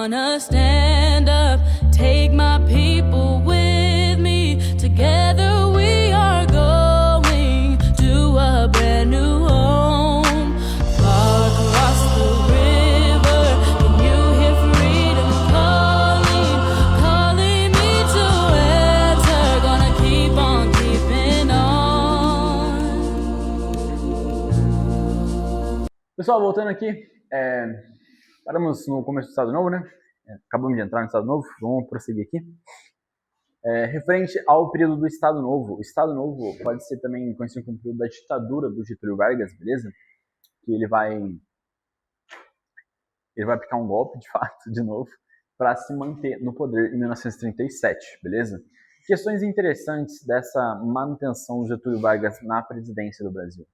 gonna stand up, take my people with me. Together we are going to a brand new home. Far across the river, can you hear freedom calling, calling me to answer? Gonna keep on keeping on. Pessoal, voltando aqui, paramos no começo do Estado Novo, né? Acabamos de entrar no Estado Novo, vamos prosseguir aqui. Referente ao período do Estado Novo, o Estado Novo pode ser também conhecido como período da ditadura do Getúlio Vargas, beleza? Que ele vai aplicar um golpe, de fato, de novo, para se manter no poder em 1937, beleza? Questões interessantes dessa manutenção do Getúlio Vargas na presidência do Brasil.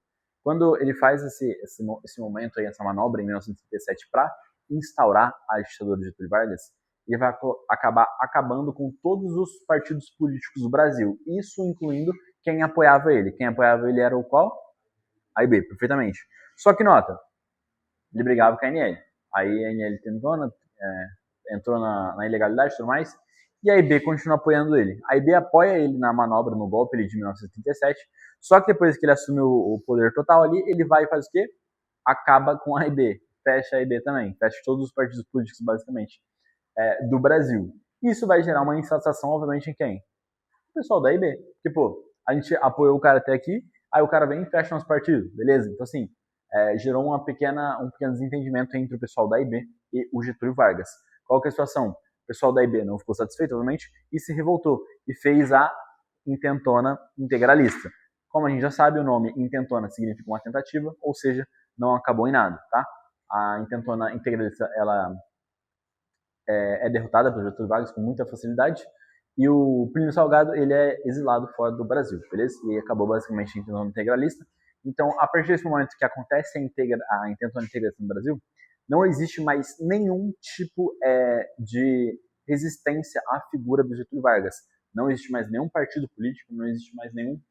Quando ele faz esse momento aí, essa manobra em 1937 para instaurar a ditadura de Getúlio Vargas, ele vai acabar acabando com todos os partidos políticos do Brasil, isso incluindo quem apoiava ele. Quem apoiava ele era o qual? A AIB, perfeitamente. Só que nota, ele brigava com a ANL. Aí a ANL entrou na ilegalidade e tudo mais, e a AIB continua apoiando ele. A AIB apoia ele na manobra, no golpe de 1937, só que depois que ele assume o poder total ali, ele vai e faz o quê? Acaba com a AIB, fecha a AIB também, fecha todos os partidos políticos, basicamente, do Brasil. Isso vai gerar uma insatisfação, obviamente, em quem? O pessoal da AIB. Tipo, a gente apoiou o cara até aqui, aí o cara vem e fecha nosso partido, beleza? Então, assim, gerou um pequeno desentendimento entre o pessoal da AIB e o Getúlio Vargas. Qual que é a situação? O pessoal da AIB não ficou satisfeito, obviamente, e se revoltou, e fez a intentona integralista. Como a gente já sabe, o nome intentona significa uma tentativa, ou seja, não acabou em nada, tá? A intentona integralista, ela é derrotada pelo Getúlio Vargas com muita facilidade, e o Plínio Salgado, ele é exilado fora do Brasil, beleza? E acabou basicamente a intentona integralista. Então, a partir desse momento que acontece a intentona integralista no Brasil, não existe mais nenhum tipo de resistência à figura do Getúlio Vargas. Não existe mais nenhum partido político, não existe mais nenhum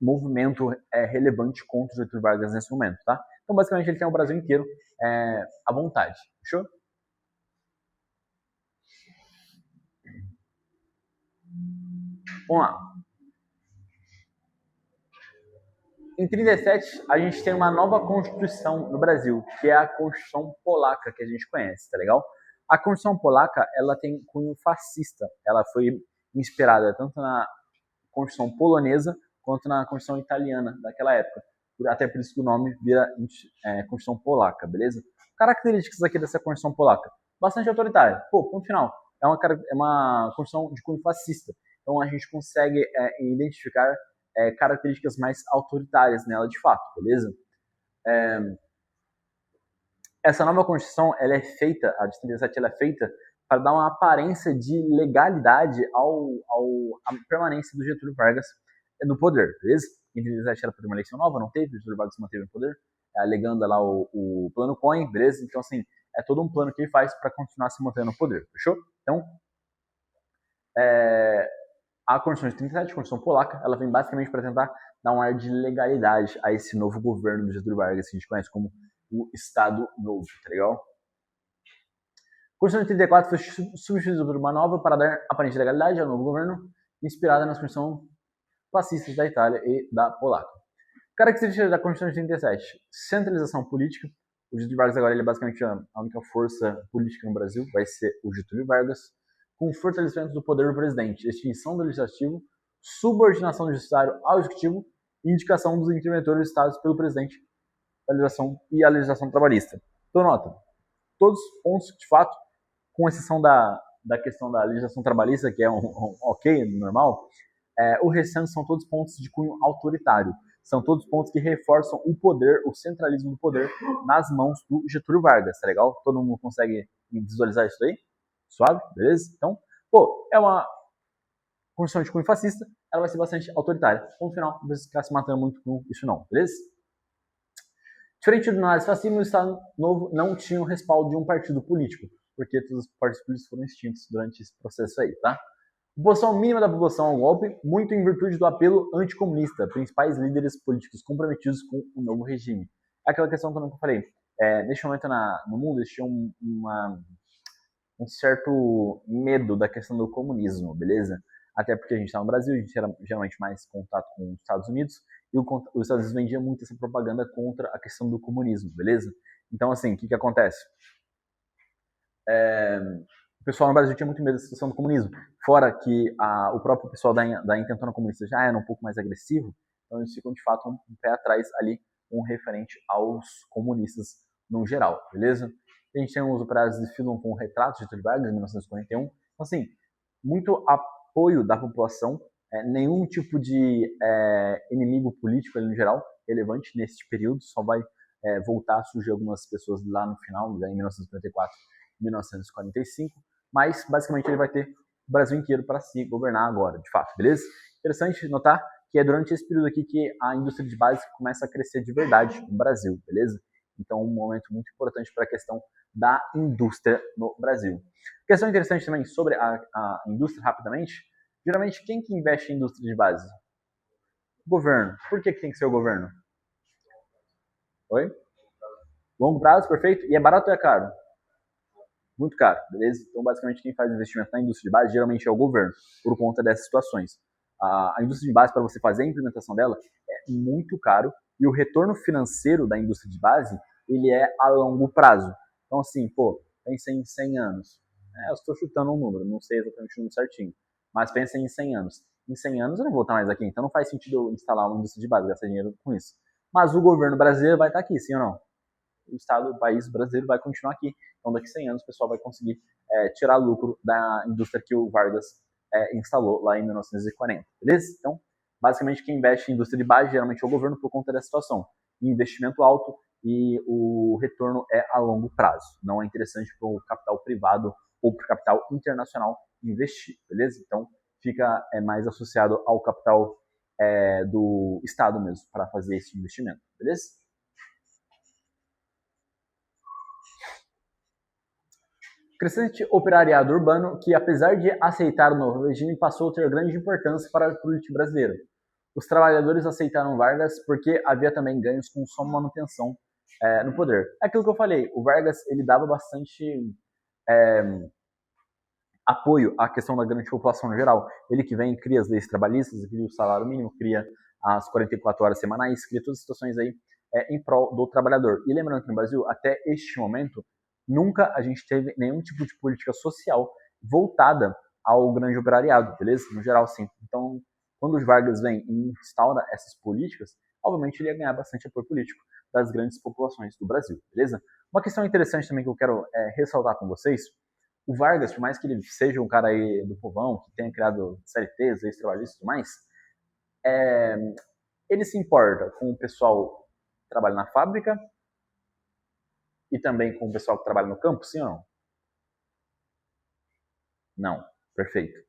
movimento relevante contra o Getúlio Vargas nesse momento, tá? Então, basicamente, ele tem o Brasil inteiro à vontade, fechou? Vamos lá. Em 1937, a gente tem uma nova Constituição no Brasil, que é a Constituição Polaca, que a gente conhece, tá legal? A Constituição Polaca, ela tem cunho fascista. Ela foi inspirada tanto na Constituição polonesa quanto na Constituição italiana daquela época. Até por isso que o nome vira Constituição Polaca, beleza? Características aqui dessa Constituição Polaca. Bastante autoritária. Pô, ponto final. É uma Constituição de cunho fascista. Então a gente consegue identificar características mais autoritárias nela de fato, beleza? Essa nova Constituição, ela é feita, a de 37, ela é feita para dar uma aparência de legalidade à permanência do Getúlio Vargas no poder, beleza? Em 37 ela foi uma eleição nova, não teve, o Getúlio Vargas se manteve no poder, alegando lá o plano Cohen, beleza? Então, assim, é todo um plano que ele faz para continuar se mantendo no poder, fechou? Então, a Constituição de 37, a Constituição Polaca, ela vem basicamente para tentar dar um ar de legalidade a esse novo governo do Getúlio Vargas, que a gente conhece como o Estado Novo, tá legal? A Constituição de 34 foi substituída por uma nova para dar aparente legalidade ao novo governo, inspirada nas Constituições fascistas da Itália e da Polônia. Características da Constituição de 37: centralização política. O Getúlio Vargas agora ele é basicamente a única força política no Brasil, vai ser o Getúlio Vargas, com fortalecimento do poder do presidente, extinção do legislativo, subordinação do judiciário ao executivo e indicação dos interventores dos estados pelo presidente a legislação trabalhista. Então, nota, todos os pontos, de fato, com exceção da questão da legislação trabalhista, que é um ok, normal, o restante são todos pontos de cunho autoritário. São todos pontos que reforçam o poder, o centralismo do poder nas mãos do Getúlio Vargas, tá legal? Todo mundo consegue visualizar isso aí? Suave? Beleza? Então, pô, é uma Constituição de cunho fascista, ela vai ser bastante autoritária. No final, não precisa ficar se matando muito com isso não, beleza? Diferente do nazifascismo, o Estado Novo não tinha o respaldo de um partido político, porque todos os partidos políticos foram extintos durante esse processo aí, tá? Oposição mínima da população ao golpe, muito em virtude do apelo anticomunista, principais líderes políticos comprometidos com o novo regime. É aquela questão também que eu falei, Neste momento no mundo existia um certo medo da questão do comunismo, beleza? Até porque a gente está no Brasil, a gente era geralmente mais contato com os Estados Unidos, e os Estados Unidos vendia muito essa propaganda contra a questão do comunismo, beleza? Então, assim, o que acontece? O pessoal no Brasil tinha muito medo da situação do comunismo. Fora que o próprio pessoal da Intentona Comunista já era um pouco mais agressivo, então eles ficam, de fato, um pé atrás ali, referente aos comunistas no geral, beleza? A gente tem os operários desfilam com retratos de Getúlio Vargas, em 1941. Então, assim, muito apoio da população, nenhum tipo de inimigo político ali no geral relevante nesse período, só vai voltar a surgir algumas pessoas lá no final, já em 1954, 1945, mas basicamente ele vai ter o Brasil inteiro para se governar agora, de fato, beleza? Interessante notar que é durante esse período aqui que a indústria de base começa a crescer de verdade no Brasil, beleza? Então, um momento muito importante para a questão da indústria no Brasil. Questão interessante também sobre a indústria, rapidamente. Geralmente, quem que investe em indústria de base? O governo. Por que tem que ser o governo? Oi? Longo prazo, perfeito? E é barato ou é caro? Muito caro, beleza? Então, basicamente, quem faz investimento na indústria de base geralmente é o governo, por conta dessas situações. A indústria de base, para você fazer a implementação dela, é muito caro e o retorno financeiro da indústria de base, ele é a longo prazo. Então, assim, pô, pensa em 100 anos. Eu estou chutando um número, não sei exatamente o número certinho, mas pensa em 100 anos. Em 100 anos eu não vou estar mais aqui, então não faz sentido eu instalar uma indústria de base, gastar dinheiro com isso. Mas o governo brasileiro vai estar aqui, sim ou não? O Estado, o país brasileiro vai continuar aqui. Então, daqui a 100 anos, o pessoal vai conseguir tirar lucro da indústria que o Vargas instalou lá em 1940, beleza? Então, basicamente, quem investe em indústria de base geralmente é o governo por conta dessa situação. Investimento alto e o retorno é a longo prazo. Não é interessante para o capital privado ou para o capital internacional investir, beleza? Então, fica mais associado ao capital do Estado mesmo para fazer esse investimento, beleza? Crescente operariado urbano que, apesar de aceitar o novo regime, passou a ter grande importância para a política brasileira. Os trabalhadores aceitaram Vargas porque havia também ganhos com sua manutenção no poder. É aquilo que eu falei, o Vargas ele dava bastante apoio à questão da grande população no geral. Ele que vem, cria as leis trabalhistas, cria o salário mínimo, cria as 44 horas semanais, cria todas as situações aí em prol do trabalhador. E lembrando que no Brasil, até este momento, nunca a gente teve nenhum tipo de política social voltada ao grande operariado, beleza? No geral, sim. Então, quando os Vargas vem e instaura essas políticas, obviamente ele ia ganhar bastante apoio político das grandes populações do Brasil, beleza? Uma questão interessante também que eu quero ressaltar com vocês, o Vargas, por mais que ele seja um cara aí do povão, que tenha criado CLTs, leis trabalhistas e tudo mais, ele se importa com o pessoal que trabalha na fábrica e também com o pessoal que trabalha no campo, sim ou não? Não. Perfeito.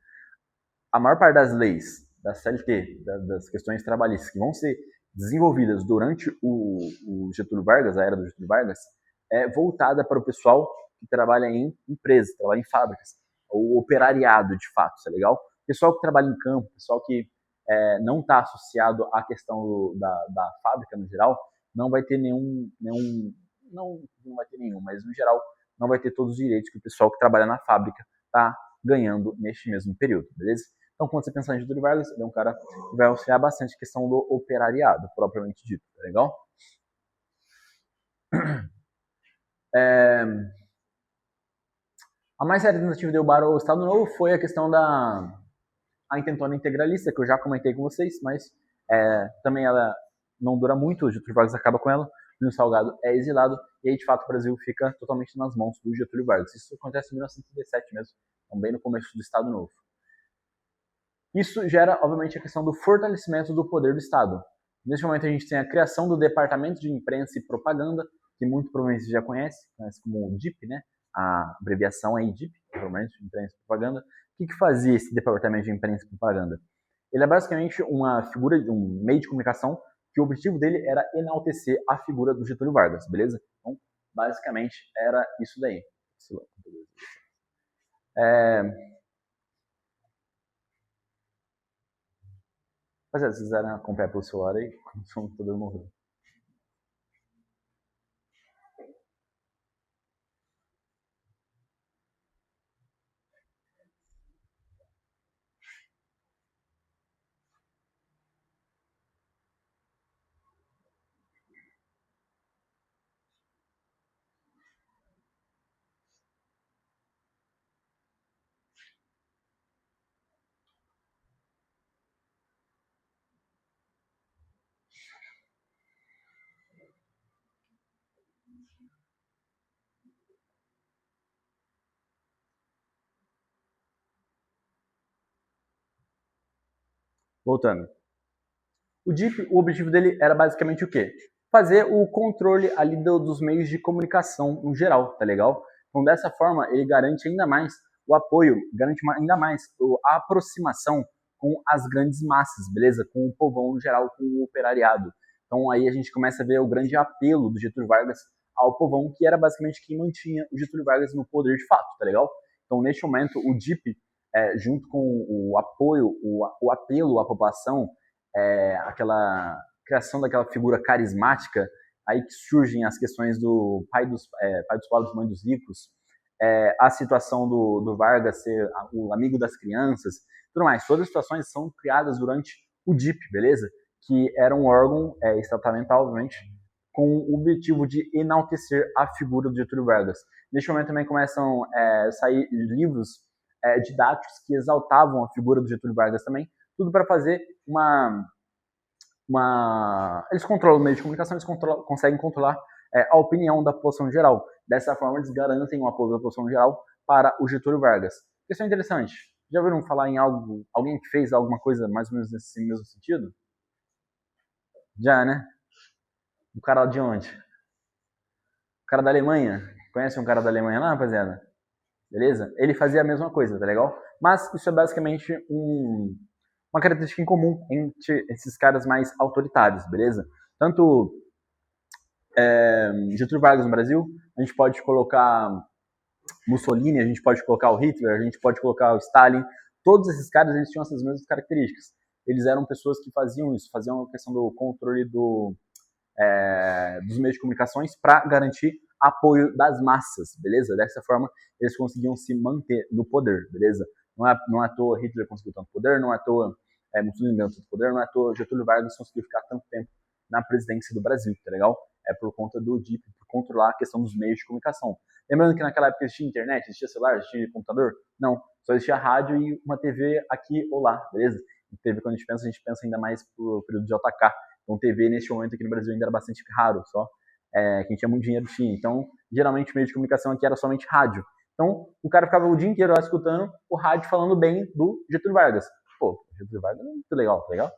A maior parte das leis da CLT, das questões trabalhistas que vão ser desenvolvidas durante o Getúlio Vargas, a era do Getúlio Vargas, é voltada para o pessoal que trabalha em empresas, trabalha em fábricas, o operariado de fato, isso é legal? Pessoal que trabalha em campo, pessoal que não está associado à questão da fábrica no geral, não vai ter não vai ter nenhum, mas no geral não vai ter todos os direitos que o pessoal que trabalha na fábrica está ganhando neste mesmo período, beleza? Então, quando você pensar em Getúlio Vargas, ele é um cara que vai auxiliar bastante a questão do operariado, propriamente dito, tá legal? A mais séria tentativa de derrubar o Estado Novo foi a questão da intentona integralista, que eu já comentei com vocês, mas também ela não dura muito, o Getúlio Vargas acaba com ela, o Salgado é exilado, e aí, de fato, o Brasil fica totalmente nas mãos do Getúlio Vargas. Isso acontece em 1937 mesmo, também no começo do Estado Novo. Isso gera, obviamente, a questão do fortalecimento do poder do Estado. Neste momento, a gente tem a criação do Departamento de Imprensa e Propaganda, que muito provavelmente você já conhece como o DIP, né? A abreviação é DIP, Departamento de Imprensa e Propaganda. O que fazia esse Departamento de Imprensa e Propaganda? Ele é basicamente uma figura, um meio de comunicação, que o objetivo dele era enaltecer a figura do Getúlio Vargas, beleza? Então, basicamente, era isso daí. Mas se quiserem acompanhar pelo celular aí, como todo morreu. Voltando. O DIP, o objetivo dele era basicamente o quê? Fazer o controle ali dos meios de comunicação no geral, tá legal? Então, dessa forma, ele garante ainda mais o apoio, garante ainda mais a aproximação com as grandes massas, beleza? Com o povão no geral, com o operariado. Então, aí a gente começa a ver o grande apelo do Getúlio Vargas ao povão, que era basicamente quem mantinha o Getúlio Vargas no poder de fato, tá legal? Então, neste momento, o DIP, junto com o apoio, o apelo à população, aquela criação daquela figura carismática, aí que surgem as questões do pai dos pobres, mãe dos ricos, a situação do Vargas ser o amigo das crianças, tudo mais. Todas as situações são criadas durante o DIP, beleza? Que era um órgão estamental, obviamente, com o objetivo de enaltecer a figura do Getúlio Vargas. Neste momento também começam a sair livros didáticos que exaltavam a figura do Getúlio Vargas também, tudo para fazer eles controlam o meio de comunicação, eles conseguem controlar a opinião da população geral. Dessa forma, eles garantem o apoio da população geral para o Getúlio Vargas. Isso é interessante. Já ouviram falar em alguém que fez alguma coisa mais ou menos nesse mesmo sentido? Já, né? O cara de onde? O cara da Alemanha. Conhece um cara da Alemanha lá, rapaziada? Beleza? Ele fazia a mesma coisa, tá legal? Mas isso é basicamente uma característica em comum entre esses caras mais autoritários, beleza? Tanto Getúlio Vargas no Brasil, a gente pode colocar Mussolini, a gente pode colocar o Hitler, a gente pode colocar o Stalin. Todos esses caras, eles tinham essas mesmas características. Eles eram pessoas que faziam isso, faziam a questão do controle dos meios de comunicações para garantir apoio das massas, beleza? Dessa forma, eles conseguiam se manter no poder, beleza? Não é à toa Hitler conseguiu tanto poder, não é à toa Mussolini ganhou tanto poder, não é à toa Getúlio Vargas conseguiu ficar tanto tempo na presidência do Brasil, tá legal? É por conta do DIP, por controlar a questão dos meios de comunicação. Lembrando que naquela época existia internet, existia celular, existia computador? Não, só existia rádio e uma TV aqui ou lá, beleza? E TV, quando a gente pensa ainda mais pro período de JK. Então, TV, nesse momento aqui no Brasil, ainda era bastante raro, só quem tinha muito dinheiro tinha. Então, geralmente, o meio de comunicação aqui era somente rádio. Então, o cara ficava o dia inteiro lá escutando o rádio falando bem do Getúlio Vargas. Pô, Getúlio Vargas é muito legal, tá legal?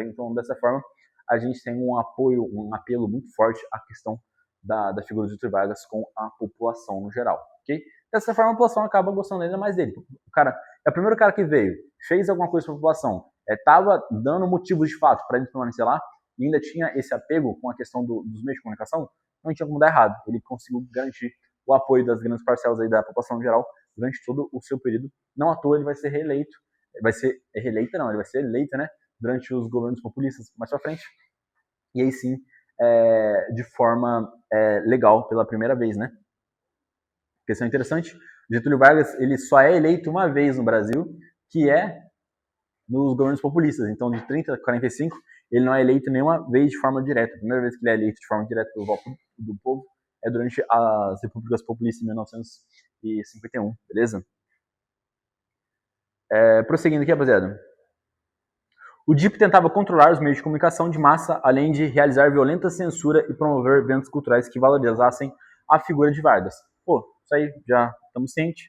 Então, dessa forma, a gente tem um apoio, um apelo muito forte à questão da figura do Getúlio Vargas com a população no geral, ok? Dessa forma, a população acaba gostando ainda mais dele. O cara é o primeiro cara que veio, fez alguma coisa para a população, estava dando motivos de fato para ele permanecer lá, e ainda tinha esse apego com a questão dos meios de comunicação, não tinha como dar errado. Ele conseguiu garantir o apoio das grandes parcelas aí da população no geral durante todo o seu período. Não à toa ele vai ser reeleito, ele vai ser eleito, né? Durante os governos populistas mais pra frente. E aí sim, de forma legal pela primeira vez, né? Questão interessante, Getúlio Vargas ele só é eleito uma vez no Brasil, que é nos governos populistas. Então, de 30 a 45, ele não é eleito nenhuma vez de forma direta. A primeira vez que ele é eleito de forma direta pelo voto do povo é durante as repúblicas populistas em 1951, beleza? Prosseguindo aqui, rapaziada. O DIP tentava controlar os meios de comunicação de massa, além de realizar violenta censura e promover eventos culturais que valorizassem a figura de Vargas. Pô, isso aí já estamos cientes.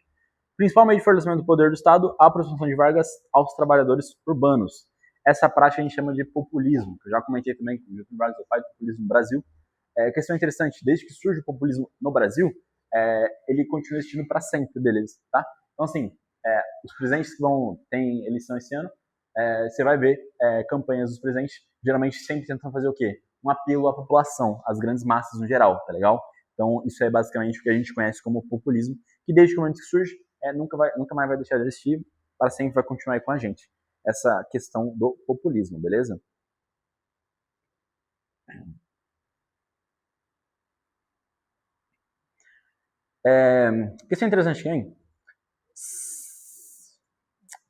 Principal meio de fortalecimento do poder do Estado, a aproximação de Vargas aos trabalhadores urbanos. Essa prática a gente chama de populismo, que eu já comentei também com o Getúlio Vargas, o pai do populismo no Brasil. Questão interessante, desde que surge o populismo no Brasil, ele continua existindo para sempre, beleza? Tá? Então, assim, os presidentes que tem eleição esse ano, você vai ver campanhas dos presidentes, geralmente sempre tentam fazer o quê? Um apelo à população, às grandes massas no geral, tá legal? Então, isso é basicamente o que a gente conhece como populismo, que desde que o momento que surge, nunca mais vai deixar de existir, para sempre vai continuar aí com a gente. Essa questão do populismo, beleza? Questão interessante também.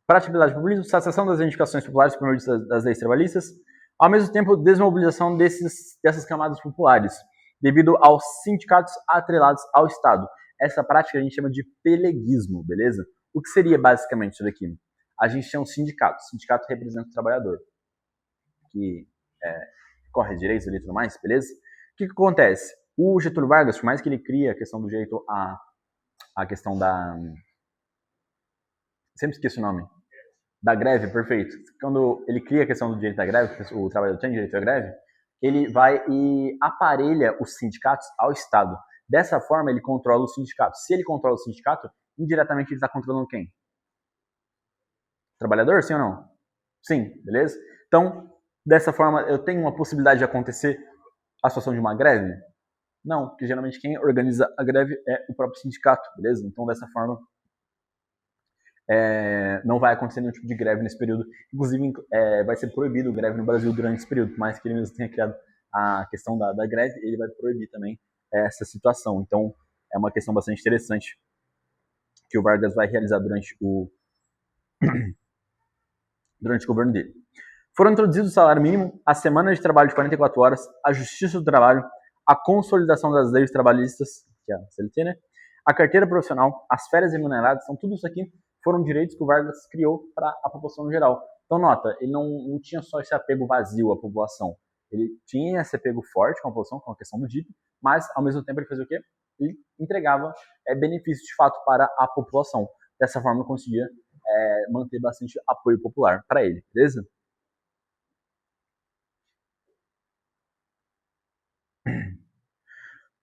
Para a atividade do populismo, satisfação das reivindicações populares por meio das leis trabalhistas, ao mesmo tempo desmobilização dessas camadas populares, devido aos sindicatos atrelados ao Estado. Essa prática a gente chama de peleguismo, beleza? O que seria basicamente isso daqui? A gente tem um sindicato. O sindicato representa o trabalhador, que corre direitos ali e tudo mais, beleza? O que acontece? O Getúlio Vargas, por mais que ele cria a questão do direito a questão da... Sempre esqueço o nome. Da greve, perfeito. Quando ele cria a questão do direito à greve, o trabalhador tem direito à greve, ele vai e aparelha os sindicatos ao Estado. Dessa forma, ele controla os sindicatos. Se ele controla o sindicato, indiretamente ele está controlando quem? Trabalhador, sim ou não? Sim, beleza? Então, dessa forma, eu tenho uma possibilidade de acontecer a situação de uma greve? Não, porque geralmente quem organiza a greve é o próprio sindicato, beleza? Então, dessa forma, não vai acontecer nenhum tipo de greve nesse período. Inclusive, vai ser proibido greve no Brasil durante esse período, por mais que ele mesmo tenha criado a questão da greve, ele vai proibir também essa situação. Então, é uma questão bastante interessante que o Vargas vai realizar durante o governo dele. Foram introduzidos o salário mínimo, a semana de trabalho de 44 horas, a justiça do trabalho, a consolidação das leis trabalhistas, que é a CLT, né? A carteira profissional, as férias remuneradas, então tudo isso aqui foram direitos que o Vargas criou para a população no geral. Então, nota, ele não tinha só esse apego vazio à população. Ele tinha esse apego forte com a população, com a questão do DIP, mas, ao mesmo tempo, ele fazia o quê? Ele entregava benefícios de fato para a população. Dessa forma, ele conseguia manter bastante apoio popular para ele, beleza?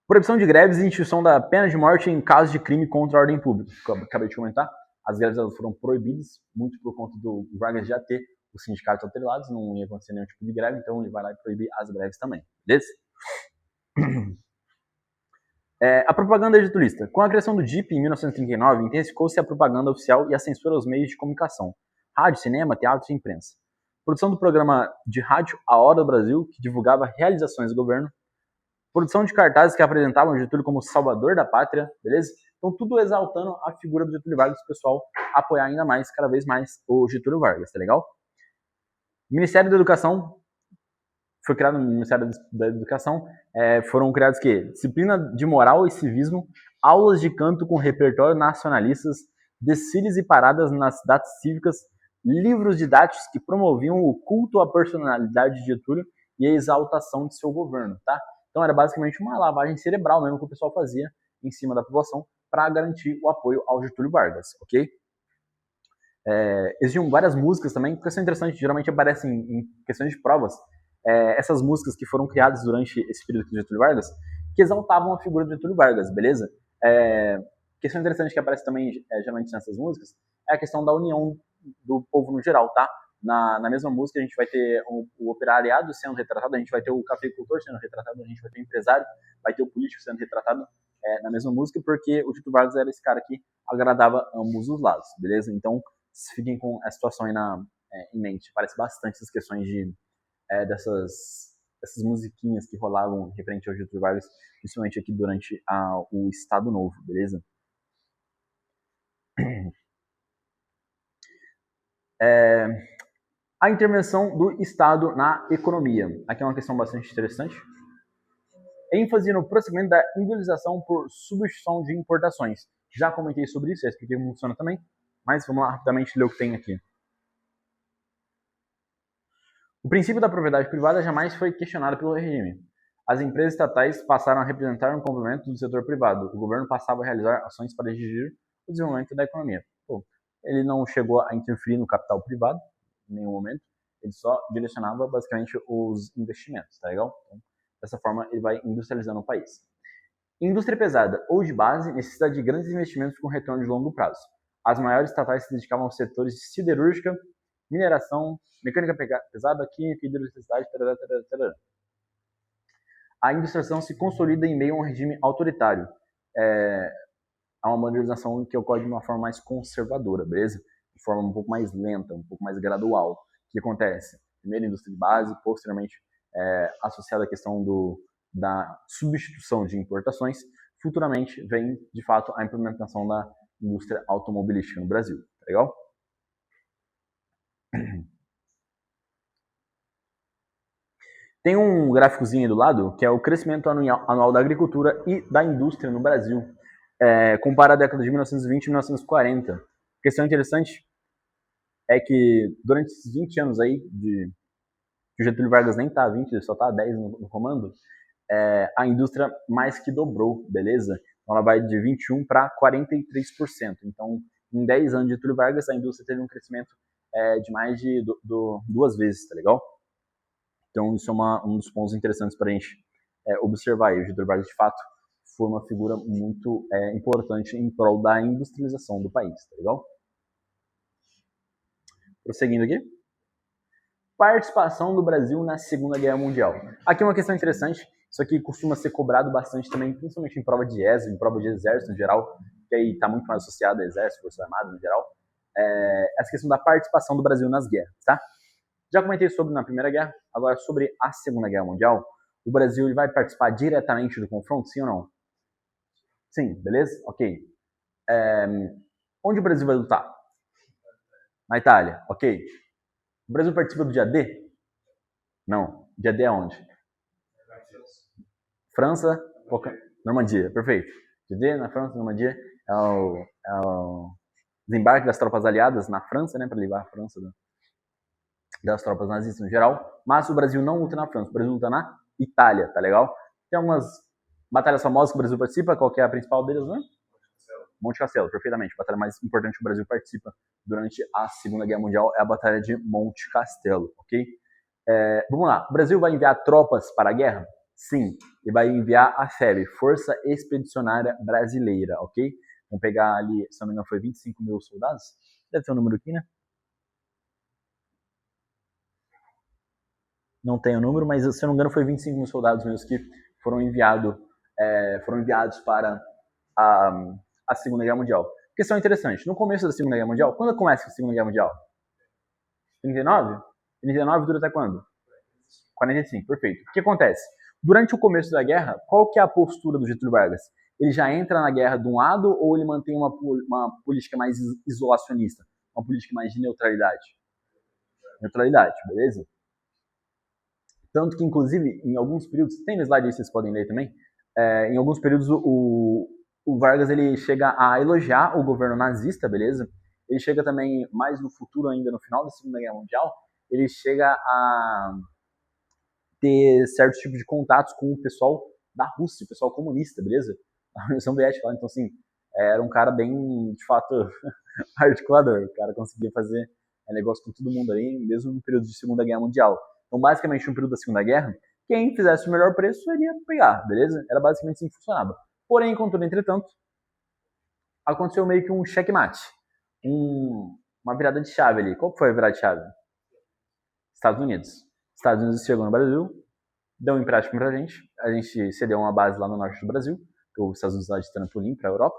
Proibição de greves e instituição da pena de morte em caso de crime contra a ordem pública. Como eu acabei de comentar, as greves elas foram proibidas, muito por conta do Vargas já ter os sindicatos atrelados, não ia acontecer nenhum tipo de greve, então ele vai lá e proibir as greves também, beleza? A propaganda getulista. Com a criação do DIP em 1939, intensificou-se a propaganda oficial e a censura aos meios de comunicação, rádio, cinema, teatro e imprensa. Produção do programa de rádio A Hora do Brasil, que divulgava realizações do governo. Produção de cartazes que apresentavam Getúlio como salvador da pátria, beleza? Então, tudo exaltando a figura do Getúlio Vargas, o pessoal apoiar ainda mais, cada vez mais, o Getúlio Vargas, tá legal? Ministério da Educação, foi criado no Ministério da Educação, foram criados que disciplina de moral e civismo, aulas de canto com repertório nacionalistas, desfiles e paradas nas datas cívicas, livros didáticos que promoviam o culto à personalidade de Getúlio e a exaltação de seu governo, tá? Então era basicamente uma lavagem cerebral mesmo que o pessoal fazia em cima da população para garantir o apoio ao Getúlio Vargas, ok? Existiam várias músicas também, que são interessantes, geralmente aparecem em questões de provas, essas músicas que foram criadas durante esse período de Getúlio Vargas, que exaltavam a figura de Getúlio Vargas, beleza? Questão interessante que aparece também, geralmente nessas músicas, é a questão da união do povo no geral, tá? Na mesma música a gente vai ter o operariado sendo retratado, a gente vai ter o cafeicultor sendo retratado, a gente vai ter o empresário, vai ter o político sendo retratado na mesma música, porque o Getúlio Vargas era esse cara que agradava ambos os lados, beleza? Então, fiquem com a situação aí em mente. Parece bastante essas questões dessas musiquinhas que rolavam referente ao Getúlio Vargas, principalmente aqui durante o Estado Novo, beleza? A intervenção do Estado na economia. Aqui é uma questão bastante interessante. ênfase no prosseguimento da industrialização por substituição de importações. Já comentei sobre isso, já expliquei como funciona também, mas vamos lá rapidamente ler o que tem aqui. O princípio da propriedade privada jamais foi questionado pelo regime. As empresas estatais passaram a representar um complemento do setor privado. O governo passava a realizar ações para exigir o desenvolvimento da economia. Ele não chegou a interferir no capital privado em nenhum momento, ele só direcionava basicamente os investimentos, tá legal? Então, dessa forma, ele vai industrializando o país. Indústria pesada ou de base necessita de grandes investimentos com retorno de longo prazo. As maiores estatais se dedicavam aos setores de siderúrgica, mineração, mecânica pesada, química, hidroeletricidade, tarará. A industrialização se consolida em meio a um regime autoritário. Há uma modernização que ocorre de uma forma mais conservadora, beleza? De forma um pouco mais lenta, um pouco mais gradual. O que acontece? Primeiro, indústria de base, posteriormente, associada à questão da substituição de importações, futuramente vem, de fato, a implementação da indústria automobilística no Brasil. Tá legal? Tem um gráficozinho aí do lado, que é o crescimento anual da agricultura e da indústria no Brasil, compara a década de 1920 e 1940. Questão interessante é que durante esses 20 anos aí, que o Getúlio Vargas nem está 20, ele só está 10 no comando, a indústria mais que dobrou, beleza? Então ela vai de 21% para 43%. Então, em 10 anos de Getúlio Vargas, a indústria teve um crescimento de mais de 2 vezes, tá legal? Então, isso é um dos pontos interessantes para a gente observar. E o Getúlio Vargas, de fato, foi uma figura muito importante em prol da industrialização do país, tá legal? Prosseguindo aqui. Participação do Brasil na Segunda Guerra Mundial. Aqui uma questão interessante. Isso aqui costuma ser cobrado bastante também, principalmente em prova de ESA, em prova de exército em geral, que aí está muito mais associado a exército, forças armadas no geral. Essa questão da participação do Brasil nas guerras, tá? Já comentei sobre na Primeira Guerra, agora sobre a Segunda Guerra Mundial. O Brasil ele vai participar diretamente do confronto, sim ou não? Sim, beleza? Ok. Onde o Brasil vai lutar? Na Itália, ok. O Brasil participa do dia D? Não. Dia D é onde? França, Normandia, perfeito. Dia D na França, Normandia, é o desembarque das tropas aliadas na França, né, para livrar a França das tropas nazistas no geral. Mas o Brasil não luta na França, o Brasil luta na Itália, tá legal? Tem algumas batalhas famosas que o Brasil participa, qual que é a principal deles, né? Monte Castelo, perfeitamente. A batalha mais importante que o Brasil participa durante a Segunda Guerra Mundial é a Batalha de Monte Castelo, ok? Vamos lá. O Brasil vai enviar tropas para a guerra? Sim. E vai enviar a FEB, Força Expedicionária Brasileira, ok? Vamos pegar ali, se não me engano, foi 25 mil soldados. Deve ter um número aqui, né? Não tem o número, mas se não me engano foi 25 mil soldados mesmo que foram enviados para a Segunda Guerra Mundial. Questão interessante, no começo da Segunda Guerra Mundial, quando começa a Segunda Guerra Mundial? 39? 39 dura até quando? 45, perfeito. O que acontece? Durante o começo da guerra, qual que é a postura do Getúlio Vargas? Ele já entra na guerra de um lado ou ele mantém uma política mais isolacionista? Uma política mais de neutralidade? Neutralidade, beleza? Tanto que, inclusive, em alguns períodos, tem no slide aí, vocês podem ler também, em alguns períodos o Vargas ele chega a elogiar o governo nazista, beleza? Ele chega também, mais no futuro ainda, no final da Segunda Guerra Mundial, ele chega a ter certos tipos de contatos com o pessoal da Rússia, o pessoal comunista, beleza? A União Soviética lá, então assim, era um cara bem, de fato, articulador. O cara conseguia fazer negócio com todo mundo ali, mesmo no período de Segunda Guerra Mundial. Então, basicamente, no período da Segunda Guerra, quem fizesse o melhor preço iria pegar, beleza? Era basicamente assim que funcionava. Porém, contudo, entretanto, aconteceu meio que um checkmate. Uma virada de chave ali. Qual foi a virada de chave? Estados Unidos. Estados Unidos chegou no Brasil, deu um empréstimo pra gente. A gente cedeu uma base lá no norte do Brasil, que os Estados Unidos lá de trampolim pra Europa.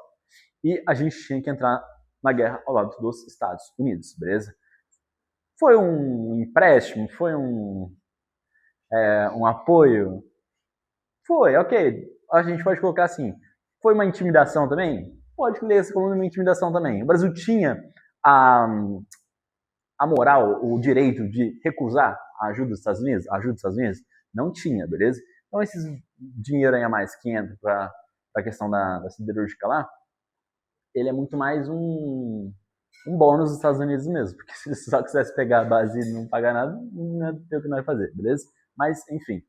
E a gente tinha que entrar na guerra ao lado dos Estados Unidos, beleza? Foi um empréstimo? Foi um apoio? Foi, ok. A gente pode colocar assim. Foi uma intimidação também? Pode ler isso como uma intimidação também. O Brasil tinha a moral, o direito de recusar a ajuda dos Estados Unidos? A ajuda dos Estados Unidos? Não tinha, beleza? Então, esses dinheiro aí a mais que entra para a questão da siderúrgica lá, ele é muito mais um bônus dos Estados Unidos mesmo, porque se eles só quisesse pegar a base e não pagar nada, não ia ter o que nós fazer, beleza? Mas, enfim,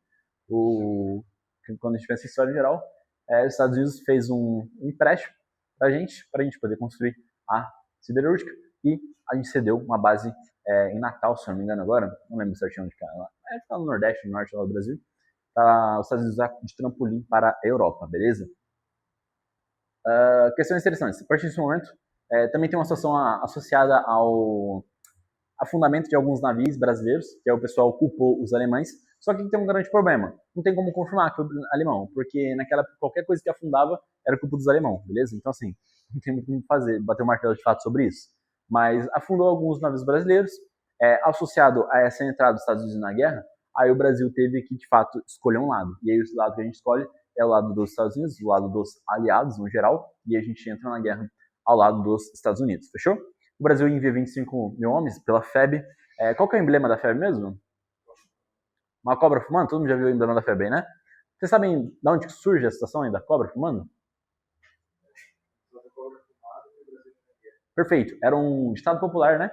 quando a gente pensa em história em geral, os Estados Unidos fez um empréstimo pra gente poder construir a siderúrgica, e a gente cedeu uma base em Natal, se não me engano agora, não lembro certinho onde fica lá, fica no Nordeste, no Norte do Brasil, para os Estados Unidos usar de trampolim para a Europa, beleza? Questões interessantes. A partir desse momento, também tem uma situação associada ao afundamento de alguns navios brasileiros, que é o pessoal culpou os alemães, só que tem um grande problema. Não tem como confirmar que foi alemão, porque naquela qualquer coisa que afundava era culpa dos alemães, beleza? Então, assim, não tem muito como fazer, bater o martelo de fato sobre isso. Mas afundou alguns navios brasileiros, associado a essa entrada dos Estados Unidos na guerra, aí o Brasil teve que, de fato, escolher um lado. E aí o lado que a gente escolhe é o lado dos Estados Unidos, o lado dos aliados no geral, e a gente entra na guerra ao lado dos Estados Unidos, fechou? O Brasil envia 25 mil homens pela FEB. Qual que é o emblema da FEB mesmo? Uma cobra fumando? Todo mundo já viu o emblema da FEB, né? Vocês sabem de onde surge a situação aí da cobra fumando? Perfeito. Era um ditado popular, né?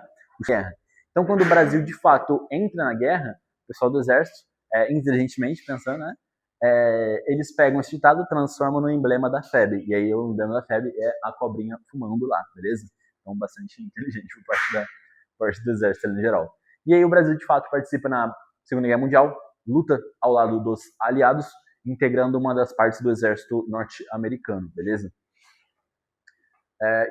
Guerra. Então, quando o Brasil, de fato, entra na guerra, o pessoal do exército, inteligentemente pensando, né? eles pegam esse ditado e transformam no emblema da FEB. E aí o emblema da FEB é a cobrinha fumando lá, beleza? Então bastante inteligente por parte do exército ali no geral. E aí o Brasil de fato participa na Segunda Guerra Mundial, luta ao lado dos aliados, integrando uma das partes do exército norte-americano, beleza?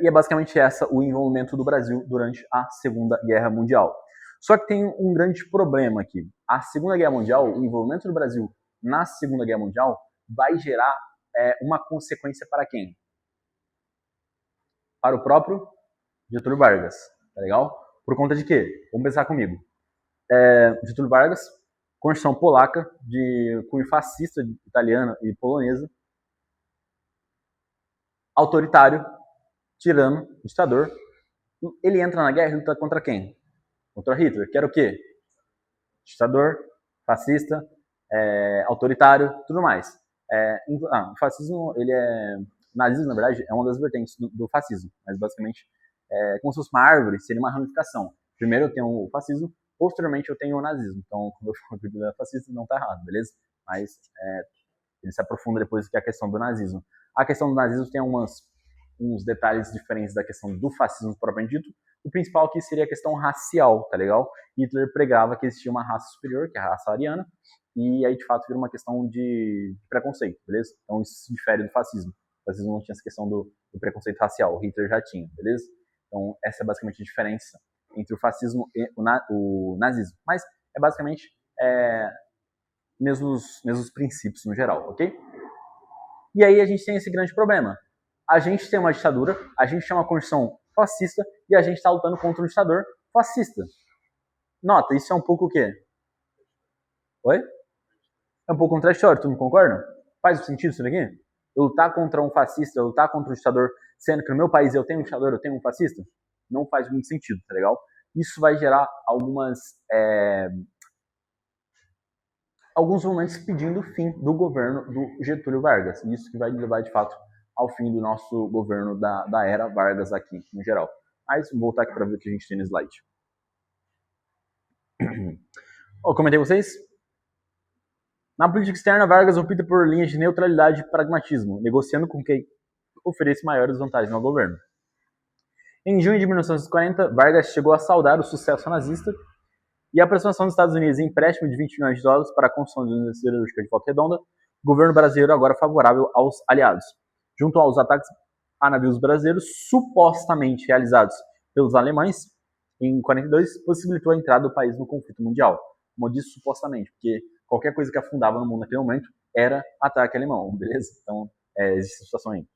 E é basicamente o envolvimento do Brasil durante a Segunda Guerra Mundial. Só que tem um grande problema aqui. A Segunda Guerra Mundial, o envolvimento do Brasil na Segunda Guerra Mundial vai gerar uma consequência para quem? Para o próprio Getúlio Vargas, tá legal? Por conta de quê? Vamos pensar comigo. Getúlio Vargas, Constituição polaca, de cunho fascista, italiana e polonesa, autoritário, tirano, ditador. Ele entra na guerra e luta contra quem? Contra Hitler, que era o quê? Ditador, fascista, autoritário, tudo mais. O fascismo, nazismo, na verdade, é uma das vertentes do fascismo, mas basicamente como se fosse uma árvore, seria uma ramificação. Primeiro eu tenho o fascismo, posteriormente eu tenho o nazismo. Então, quando eu falo que ele é fascista, não está errado, beleza? Mas ele se aprofunda depois que é a questão do nazismo. A questão do nazismo tem uns detalhes diferentes da questão do fascismo propriamente dito. O principal aqui seria a questão racial, tá legal? Hitler pregava que existia uma raça superior, que é a raça ariana, e aí de fato vira uma questão de preconceito, beleza? Então isso se difere do fascismo. O fascismo não tinha essa questão do preconceito racial, o Hitler já tinha, beleza? Então essa é basicamente a diferença entre o fascismo e o nazismo. Mas é basicamente mesmos princípios no geral, ok? E aí a gente tem esse grande problema. A gente tem uma ditadura, a gente tem uma constituição fascista e a gente está lutando contra um ditador fascista. Nota, isso é um pouco o quê? Oi? É um pouco contraditório, tu não concorda? Faz sentido isso daqui? Eu lutar contra um fascista, eu lutar contra um ditador, sendo que no meu país eu tenho um ditador, eu tenho um fascista? Não faz muito sentido, tá legal? Isso vai gerar alguns momentos pedindo o fim do governo do Getúlio Vargas. Isso que vai levar, de fato, ao fim do nosso governo da era Vargas aqui, no geral. Mas vou voltar aqui para ver o que a gente tem no slide. Eu comentei com vocês. Na política externa, Vargas opta por linhas de neutralidade e pragmatismo, negociando com quem oferece maiores vantagens ao governo. Em junho de 1940, Vargas chegou a saudar o sucesso nazista e a aproximação dos Estados Unidos em empréstimo de 20 milhões de dólares para a construção de uma siderúrgica de Volta Redonda, o governo brasileiro agora favorável aos aliados. Junto aos ataques a navios brasileiros supostamente realizados pelos alemães, em 1942, possibilitou a entrada do país no conflito mundial. Como eu disse, supostamente, porque qualquer coisa que afundava no mundo naquele momento era ataque alemão, beleza? Então, existe essa situação aí.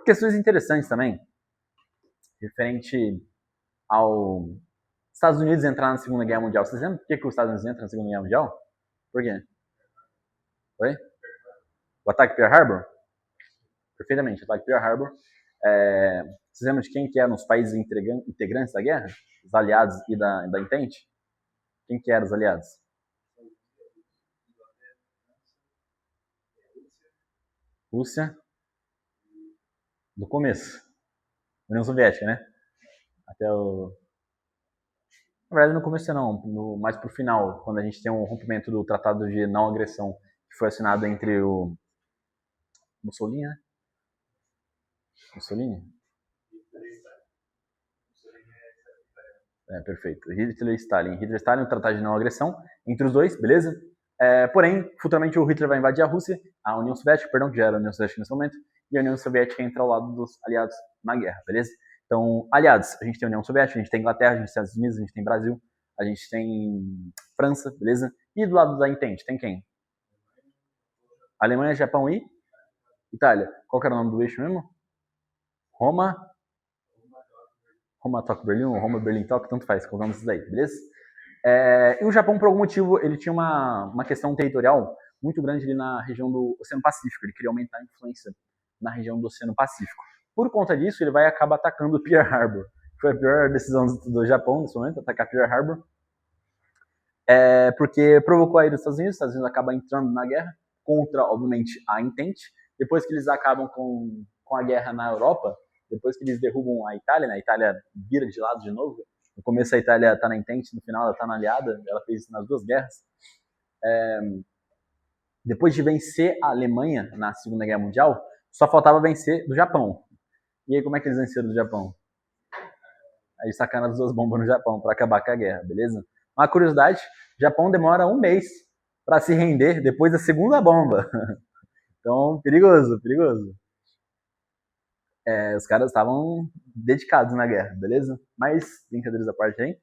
Questões interessantes também, referente ao Estados Unidos entrar na Segunda Guerra Mundial. Vocês lembram por que os Estados Unidos entram na Segunda Guerra Mundial? Por quê? Oi? O ataque Pearl Harbor? Perfeitamente, o ataque Pearl Harbor. Vocês lembram de quem que eram os países integrantes da guerra? Os aliados e da Entente? Quem que eram os aliados? Rússia. Do começo. União Soviética, né? Até o... Na verdade, no começo não, mais pro final, quando a gente tem um rompimento do Tratado de Não Agressão, que foi assinado entre o Mussolini, né? Mussolini? Perfeito. Hitler e Stalin. Hitler e Stalin, o Tratado de Não Agressão entre os dois, beleza? Porém, futuramente o Hitler vai invadir a Rússia, a União Soviética, perdão, que já era a União Soviética nesse momento, e a União Soviética entra ao lado dos aliados na guerra, beleza? Então, aliados, a gente tem a União Soviética, a gente tem a Inglaterra, a gente tem os Estados Unidos, a gente tem Brasil, a gente tem França, beleza? E do lado da Entente, tem quem? Alemanha, Japão e Itália. Qual que era o nome do eixo mesmo? Roma, Toque, Berlim, ou Roma, Berlim, Toque, tanto faz, colocamos isso daí, beleza? E o Japão, por algum motivo, ele tinha uma questão territorial muito grande ali na região do Oceano Pacífico, ele queria aumentar a influência na região do Oceano Pacífico. Por conta disso, ele vai acabar atacando Pearl Harbor. Foi a pior decisão do Japão nesse momento, atacar Pearl Harbor. Porque provocou a ira dos Estados Unidos acabam entrando na guerra, contra, obviamente, a Entente. Depois que eles acabam com a guerra na Europa, depois que eles derrubam a Itália, né? A Itália vira de lado de novo. No começo a Itália está na Entente, no final ela está na aliada, ela fez isso nas duas guerras. depois de vencer a Alemanha na Segunda Guerra Mundial, só faltava vencer do Japão. E aí, como é que eles venceram do Japão? Aí sacaram as 2 bombas no Japão para acabar com a guerra, beleza? Uma curiosidade, o Japão demora 1 mês para se render depois da segunda bomba. Então, perigoso, perigoso. Os caras estavam dedicados na guerra, beleza? Mas, brincadeiras à parte aí.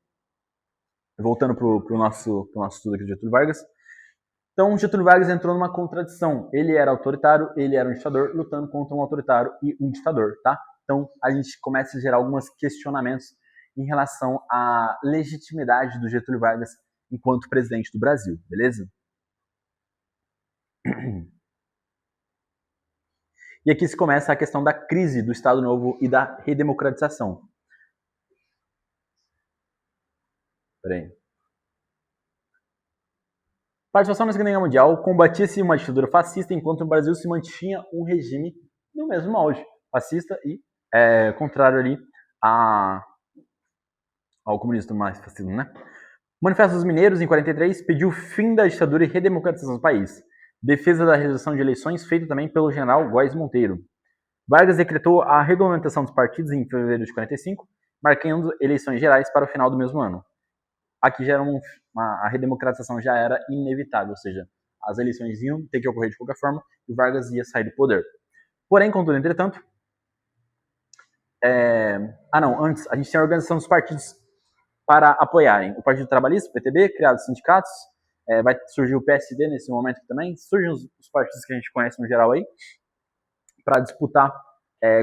Voltando pro nosso estudo aqui de Getúlio Vargas. Então, Getúlio Vargas entrou numa contradição. Ele era autoritário, ele era um ditador, lutando contra um autoritário e um ditador, tá? Então, a gente começa a gerar alguns questionamentos em relação à legitimidade do Getúlio Vargas enquanto presidente do Brasil, beleza? E aqui se começa a questão da crise do Estado Novo e da redemocratização. Peraí. Participação na Segunda Guerra Mundial, combatia-se uma ditadura fascista, enquanto no Brasil se mantinha um regime no mesmo molde, fascista e contrário ali ao comunismo mais fascismo, né? O Manifesto dos Mineiros, em 43, pediu fim da ditadura e redemocratização do país. Defesa da realização de eleições, feita também pelo general Góes Monteiro. Vargas decretou a regulamentação dos partidos em fevereiro de 45, marcando eleições gerais para o final do mesmo ano. Aqui já era a redemocratização já era inevitável, ou seja, as eleições iam ter que ocorrer de qualquer forma e o Vargas ia sair do poder. Porém, contudo, entretanto, antes, a gente tem a organização dos partidos para apoiarem o Partido Trabalhista, o PTB, criados sindicatos, vai surgir o PSD nesse momento também, surgem os partidos que a gente conhece no geral aí, para disputar,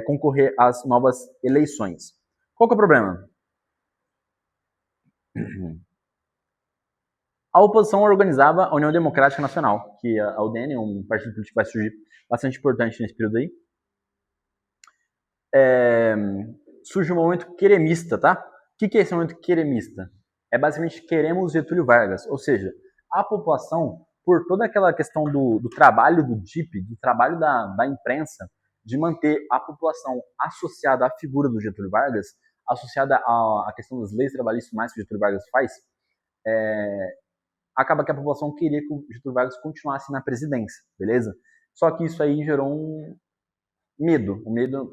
concorrer às novas eleições. Qual que é o problema? A oposição organizava a União Democrática Nacional, que a UDN é um partido político que vai surgir bastante importante nesse período aí. Surge um momento queremista, tá? O que é esse momento queremista? É basicamente queremos Getúlio Vargas, ou seja, a população, por toda aquela questão do trabalho do DIP, do trabalho da imprensa, de manter a população associada à figura do Getúlio Vargas, associada à questão das leis trabalhistas mais que o Getúlio Vargas faz, acaba que a população queria que o Getúlio Vargas continuasse na presidência, beleza? Só que isso aí gerou um medo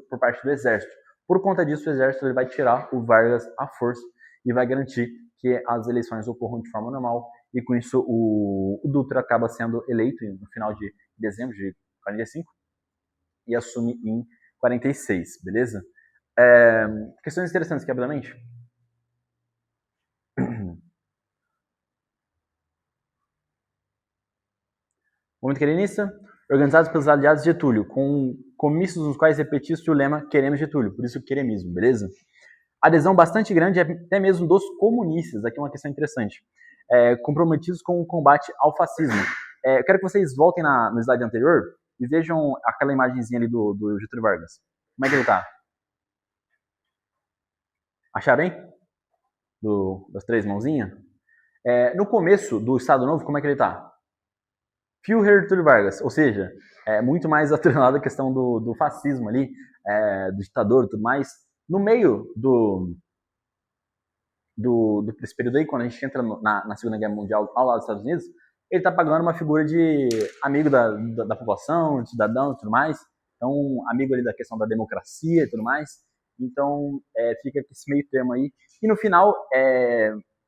por parte do exército. Por conta disso, o exército ele vai tirar o Vargas à força e vai garantir que as eleições ocorram de forma normal, e com isso o Dutra acaba sendo eleito no final de dezembro de 45 e assume em 46, beleza? Questões interessantes aqui, rapidamente. Momento querenista, organizados pelos aliados de Getúlio, com comícios nos quais repetia-se o lema "Queremos Getúlio", por isso o queremismo, beleza? Adesão bastante grande até mesmo dos comunistas, aqui é uma questão interessante, comprometidos com o combate ao fascismo. Eu quero que vocês voltem no slide anterior e vejam aquela imagenzinha ali do Getúlio Vargas. Como é que ele tá? Acharam, hein? Das 3 mãozinhas? No começo do Estado Novo, como é que ele tá? Führer Getúlio Vargas, ou seja, muito mais atrelado à questão do fascismo ali, do ditador e tudo mais. No meio desse período aí, quando a gente entra na Segunda Guerra Mundial ao lado dos Estados Unidos, ele está pagando uma figura de amigo da população, de cidadão e tudo mais. Então, amigo ali da questão da democracia e tudo mais. Então, fica esse meio termo aí. E no final,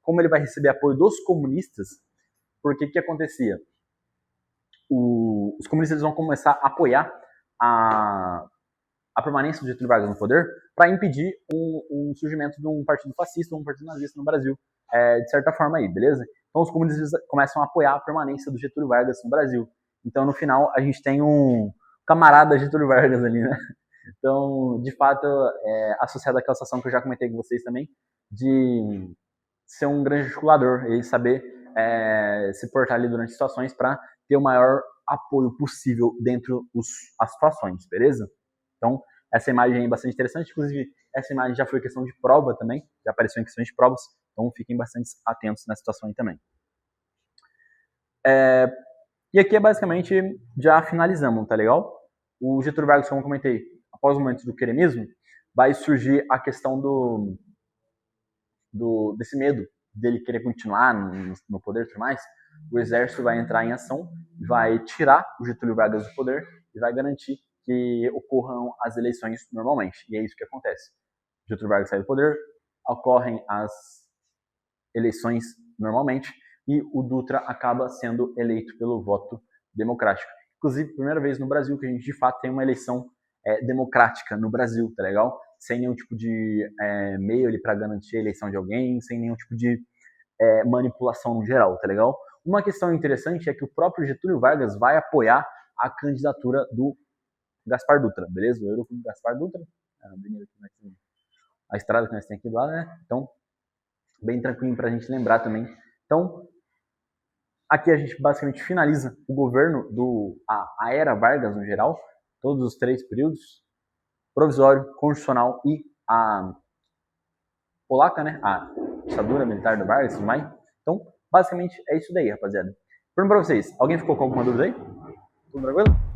como ele vai receber apoio dos comunistas, porque o que acontecia? Os comunistas vão começar a apoiar a permanência do Getúlio Vargas no poder para impedir um surgimento de um partido fascista ou um partido nazista no Brasil, de certa forma aí, beleza? Então os comunistas começam a apoiar a permanência do Getúlio Vargas no Brasil. Então no final a gente tem um camarada Getúlio Vargas ali, né? Então, de fato, associado àquela situação que eu já comentei com vocês também, de ser um grande articulador e saber se portar ali durante situações para ter o maior apoio possível dentro das situações, beleza? Então, essa imagem é bastante interessante, inclusive essa imagem já foi questão de prova também, já apareceu em questões de provas, então fiquem bastante atentos nessa situação aí também. E aqui basicamente já finalizamos, tá legal? O Getúlio Vargas, como eu comentei, após o momento do queremismo, vai surgir a questão desse medo dele querer continuar no poder e tudo mais, o exército vai entrar em ação, vai tirar o Getúlio Vargas do poder e vai garantir que ocorram as eleições normalmente. E é isso que acontece. Getúlio Vargas sai do poder, ocorrem as eleições normalmente e o Dutra acaba sendo eleito pelo voto democrático. Inclusive, primeira vez no Brasil que a gente de fato tem uma eleição democrática no Brasil, tá legal? Sem nenhum tipo de meio ali para garantir a eleição de alguém, sem nenhum tipo de manipulação no geral, tá legal? Uma questão interessante é que o próprio Getúlio Vargas vai apoiar a candidatura do Gaspar Dutra, beleza? O Euroclube Gaspar Dutra, a estrada que nós temos aqui do lado, né? Então, bem tranquilo para a gente lembrar também. Então, aqui a gente basicamente finaliza o governo a era Vargas no geral, todos os 3 períodos, provisório, constitucional e a polaca, né? A ditadura militar do Vargas, tudo mais. Então, basicamente é isso daí, rapaziada. Pergunto pra vocês, alguém ficou com alguma dúvida aí? Tudo tranquilo?